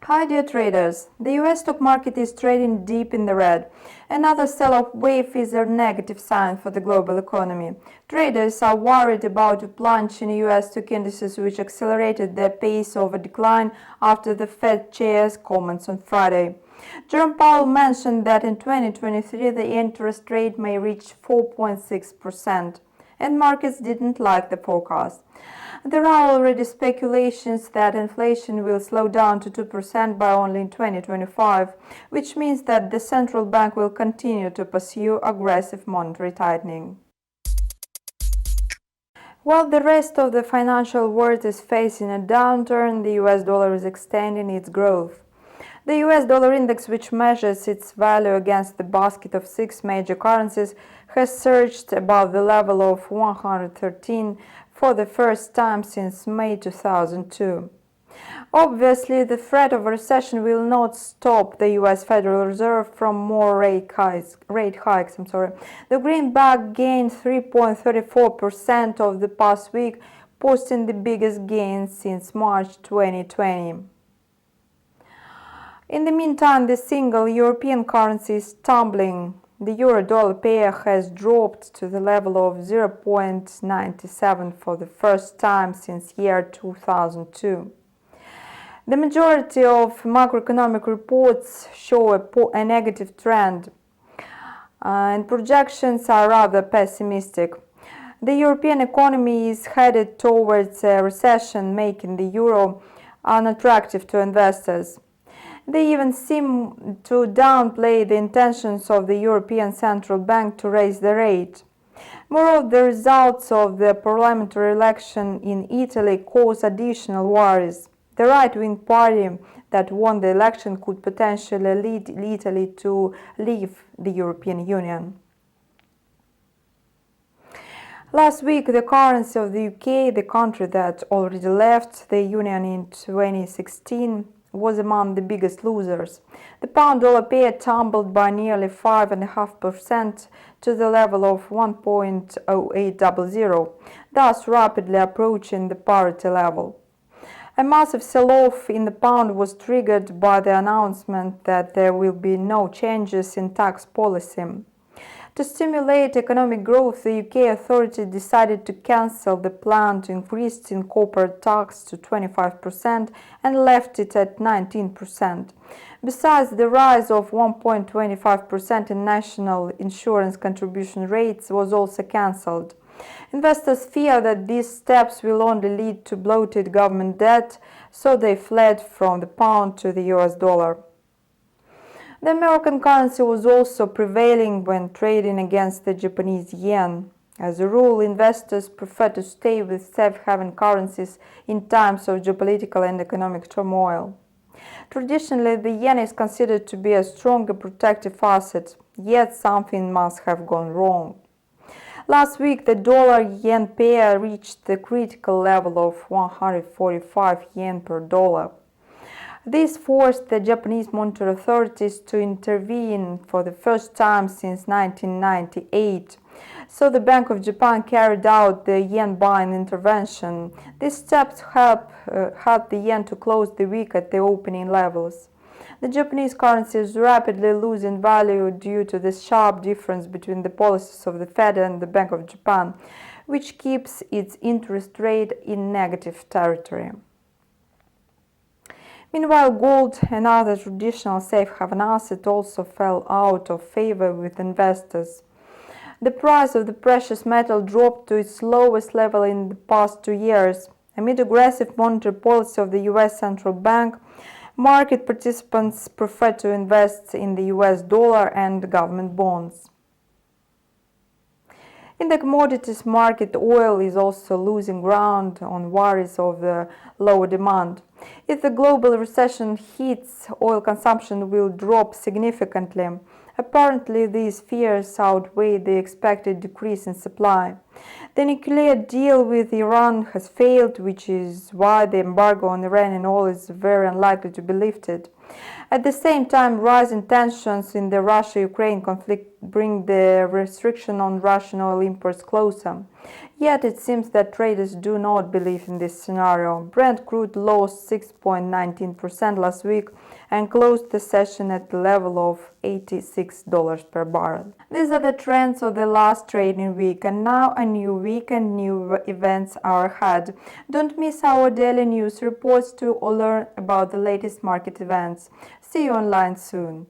Hi dear traders, the US stock market is trading deep in the red. Another sell-off wave is a negative sign for the global economy. Traders are worried about a plunge in US stock indices which accelerated their pace of a decline after the Fed chair's comments on Friday. Jerome Powell mentioned that in 2023 the interest rate may reach 4.6%, and markets didn't like the forecast. There are already speculations that inflation will slow down to 2% by only in 2025, which means that the central bank will continue to pursue aggressive monetary tightening. While the rest of the financial world is facing a downturn, the US dollar is extending its growth. The US dollar index, which measures its value against the basket of 6 major currencies, has surged above the level of 113 for the first time since May 2002. Obviously, the threat of a recession will not stop the US Federal Reserve from more rate hikes. The greenback gained 3.34% of the past week, posting the biggest gain since March 2020. In the meantime, the single European currency is tumbling. The euro-dollar pair has dropped to the level of 0.97 for the first time since year 2002. The majority of macroeconomic reports show a negative trend, and projections are rather pessimistic. The European economy is headed towards a recession, making the euro unattractive to investors. They even seem to downplay the intentions of the European Central Bank to raise the rate. Moreover, the results of the parliamentary election in Italy cause additional worries. The right-wing party that won the election could potentially lead Italy to leave the European Union. Last week, the currency of the UK, the country that already left the Union in 2016, was among the biggest losers. The pound-dollar pair tumbled by nearly 5.5% to the level of 1.0800, thus rapidly approaching the parity level. A massive sell-off in the pound was triggered by the announcement that there will be no changes in tax policy. To stimulate economic growth, the UK authorities decided to cancel the plan to increase the corporate tax to 25% and left it at 19%. Besides, the rise of 1.25% in national insurance contribution rates was also cancelled. Investors fear that these steps will only lead to bloated government debt, so they fled from the pound to the US dollar. The American currency was also prevailing when trading against the Japanese yen. As a rule, investors prefer to stay with safe-haven currencies in times of geopolitical and economic turmoil. Traditionally, the yen is considered to be a stronger protective asset, yet something must have gone wrong. Last week, the dollar-yen pair reached the critical level of 145 yen per dollar. This forced the Japanese monetary authorities to intervene for the first time since 1998. So the Bank of Japan carried out the yen buying intervention. These steps helped the yen to close the week at the opening levels. The Japanese currency is rapidly losing value due to the sharp difference between the policies of the Fed and the Bank of Japan, which keeps its interest rate in negative territory. Meanwhile, gold, another traditional safe-haven asset, also fell out of favor with investors. The price of the precious metal dropped to its lowest level in the past 2 years. Amid aggressive monetary policy of the US Central Bank, market participants prefer to invest in the US dollar and government bonds. In the commodities market, oil is also losing ground on worries of the lower demand. If the global recession hits, oil consumption will drop significantly. Apparently, these fears outweigh the expected decrease in supply. The nuclear deal with Iran has failed, which is why the embargo on Iranian oil is very unlikely to be lifted. At the same time, rising tensions in the Russia-Ukraine conflict bring the restriction on Russian oil imports closer. Yet it seems that traders do not believe in this scenario. Brent crude lost 6.19% last week and closed the session at the level of $86 per barrel. These are the trends of the last trading week, and now a new week and new events are ahead. Don't miss our daily news reports to learn about the latest market events. See you online soon.